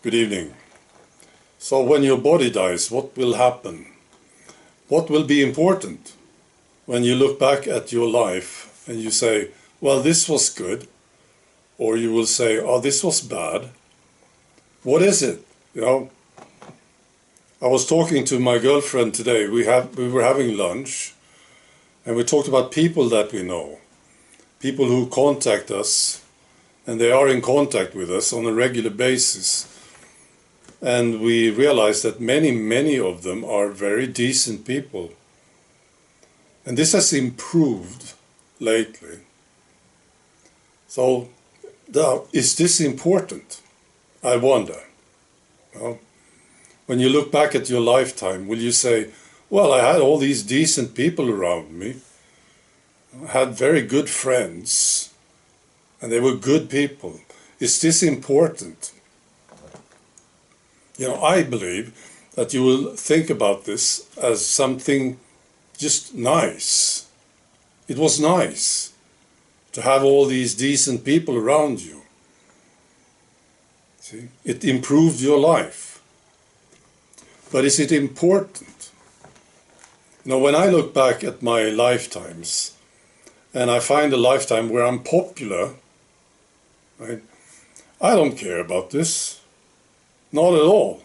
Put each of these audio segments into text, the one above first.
Good evening. So when your body dies, what will happen? What will be important when you look back at your life and you say, well, this was good, or you will say, oh, this was bad? What is it? I was talking to my girlfriend today. We were having lunch, and we talked about people that we know, people who contact us, and they are in contact with us on a regular basis. And we realized that many of them are very decent people. And this has improved lately. So, is this important? I wonder. Well, when you look back at your lifetime, will you say, well, I had all these decent people around me, I had very good friends, and they were good people. Is this important? I believe that you will think about this as something just nice. It was nice to have all these decent people around you. See, it improved your life. But is it important? When I look back at my lifetimes and I find a lifetime where I'm popular, right, I don't care about this. Not at all.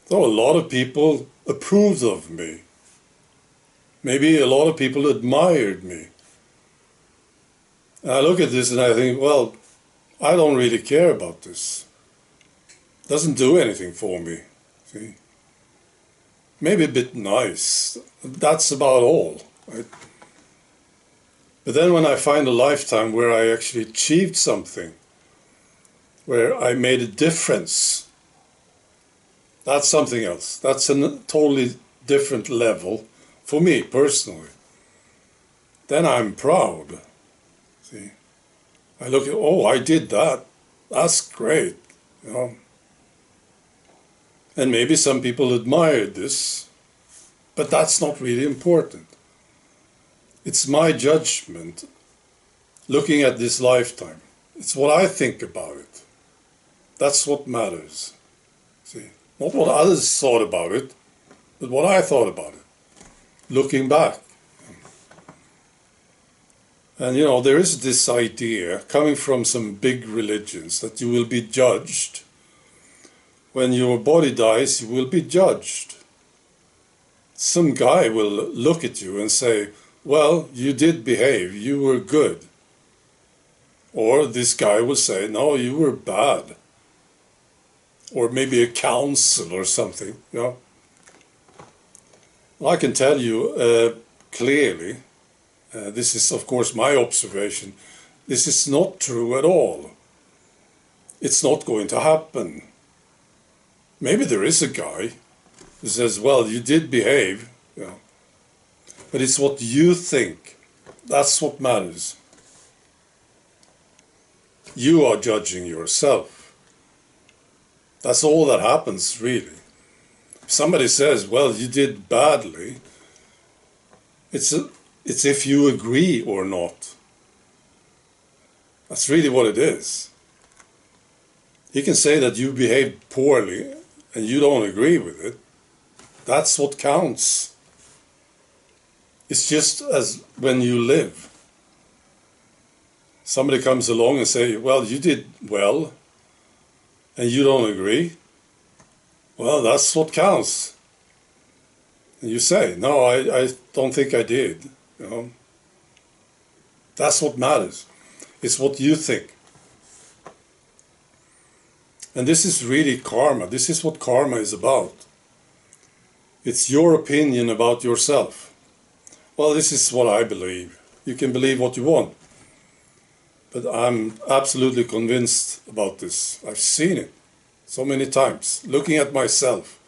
Though a lot of people approved of me. Maybe a lot of people admired me. And I look at this and I think, well, I don't really care about this. It doesn't do anything for me. See? Maybe a bit nice. That's about all. Right? But then when I find a lifetime where I actually achieved something, where I made a difference, that's something else. That's a totally different level for me personally. Then I'm proud. See, I look at, oh, I did that. That's great. And maybe some people admired this, but that's not really important. It's my judgment looking at this lifetime. It's what I think about it. That's what matters. See? Not what others thought about it, but what I thought about it, looking back. And there is this idea coming from some big religions that you will be judged. When your body dies, you will be judged. Some guy will look at you and say, well, you did behave, you were good. Or this guy will say, no, you were bad. Or maybe a council or something. Well, I can tell you clearly, this is of course my observation, this is not true at all. It's not going to happen. Maybe there is a guy who says, well, you did behave, but it's what you think. That's what matters. You are judging yourself. That's all that happens, really. If somebody says, well, you did badly, it's if you agree or not. That's really what it is. He can say that you behaved poorly and you don't agree with it. That's what counts. It's just as when you live. Somebody comes along and say, well, you did well, and you don't agree, well, that's what counts. And you say, no, I don't think I did. That's what matters. It's what you think. And this is really karma. This is what karma is about. It's your opinion about yourself. Well, this is what I believe. You can believe what you want. But I'm absolutely convinced about this. I've seen it so many times, looking at myself.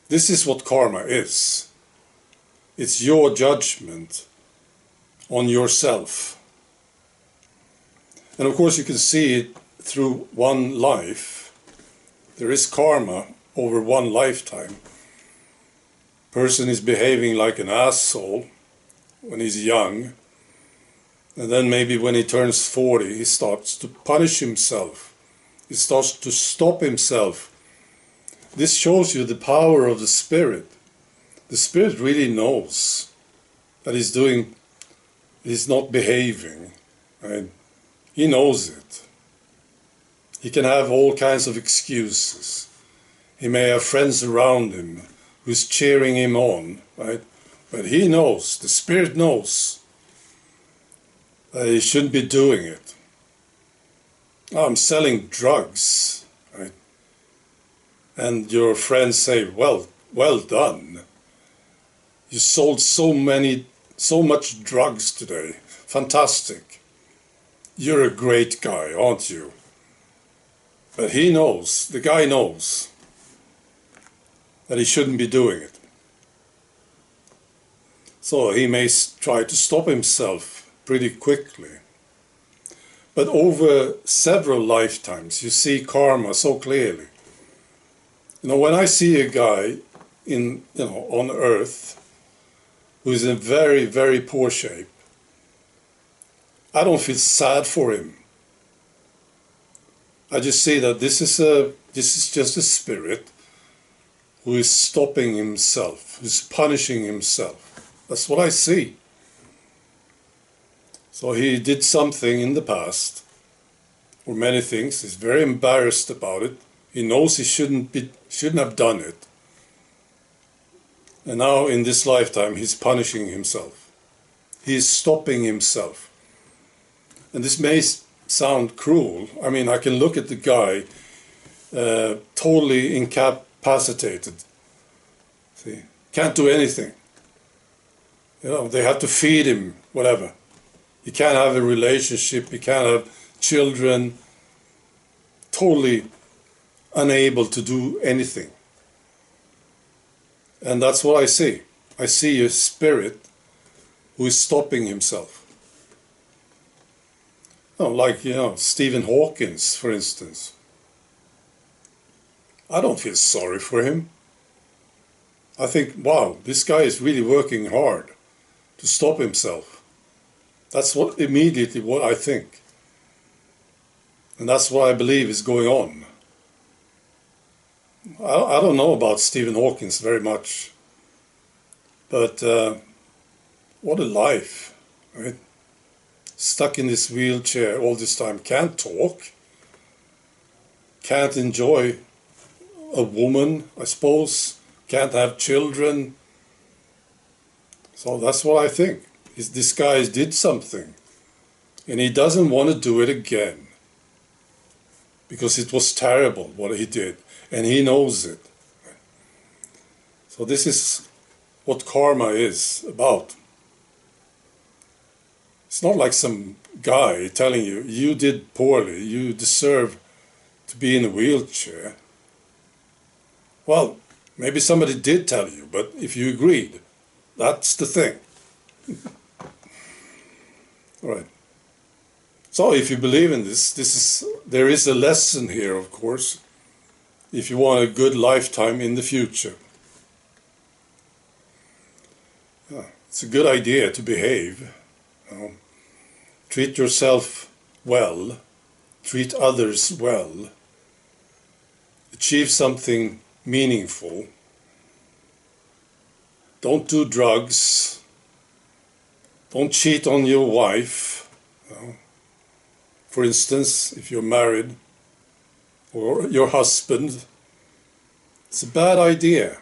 This is what karma is. It's your judgment on yourself. And of course you can see it through one life. There is karma over one lifetime. Person is behaving like an asshole when he's young. And then maybe when he turns 40, he starts to punish himself He starts to stop himself. This shows you the power of the Spirit. The Spirit really knows that he's not behaving. Right? He knows it. He can have all kinds of excuses. He may have friends around him who's cheering him on, right? But he knows, the Spirit knows, that he shouldn't be doing it. Oh, I'm selling drugs, right? And your friends say, well done. You sold so much drugs today. Fantastic. You're a great guy, aren't you? But he knows, the guy knows, that he shouldn't be doing it. So he may try to stop himself pretty quickly. But over several lifetimes, you see karma so clearly. When I see a guy on earth who is in very, very poor shape, I don't feel sad for him. I just see that this is just a spirit who is stopping himself, who's punishing himself. That's what I see. So he did something in the past, or many things. He's very embarrassed about it. He knows he shouldn't have done it. And now in this lifetime, he's punishing himself. He's stopping himself. And this may sound cruel. I mean, I can look at the guy totally incapacitated. See, can't do anything. They have to feed him, whatever. He can't have a relationship. He can't have children. Totally unable to do anything. And that's what I see. I see a spirit who is stopping himself. Like, Stephen Hawking, for instance. I don't feel sorry for him. I think, wow, this guy is really working hard to stop himself. That's immediately what I think. And that's what I believe is going on. I don't know about Stephen Hawking very much. But what a life, right? Stuck in this wheelchair all this time, can't talk, can't enjoy a woman, I suppose, can't have children. So that's what I think. This guy did something, and he doesn't want to do it again, because it was terrible what he did, and he knows it. So this is what karma is about. It's not like some guy telling you, you did poorly, you deserve to be in a wheelchair. Well, maybe somebody did tell you, but if you agreed, that's the thing. All right. So if you believe in this, there is a lesson here, of course, if you want a good lifetime in the future. It's a good idea to behave. Treat yourself well, treat others well, achieve something meaningful. Don't do drugs. Don't cheat on your wife. For instance, if you're married, or your husband. It's a bad idea.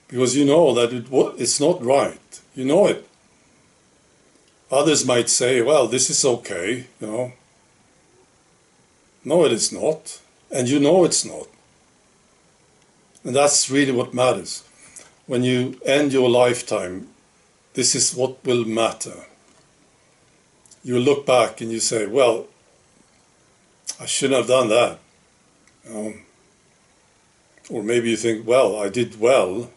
Because you know that it's not right. You know it. Others might say, well, this is okay, No, it is not. And you know it's not. And that's really what matters. When you end your lifetime, this is what will matter. You look back and you say, well, I shouldn't have done that. Or maybe you think, well, I did well.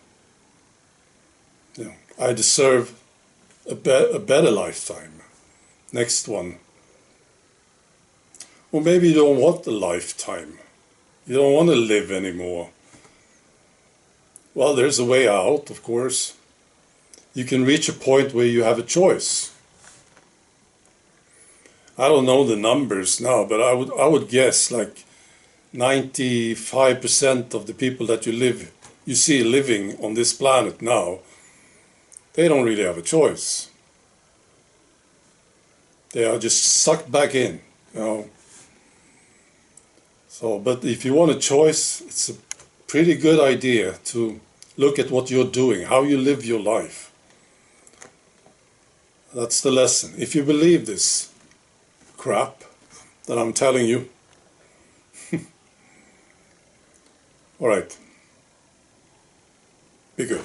I deserve a better lifetime. Next one. Or maybe you don't want the lifetime. You don't want to live anymore. Well, there's a way out, of course. You can reach a point where you have a choice. I don't know the numbers now, but I would guess like 95% of the people that you see living on this planet now, they don't really have a choice. They are just sucked back in, you know. So, but if you want a choice, it's a pretty good idea to look at what you're doing, how you live your life. That's the lesson. If you believe this crap that I'm telling you, all right, be good.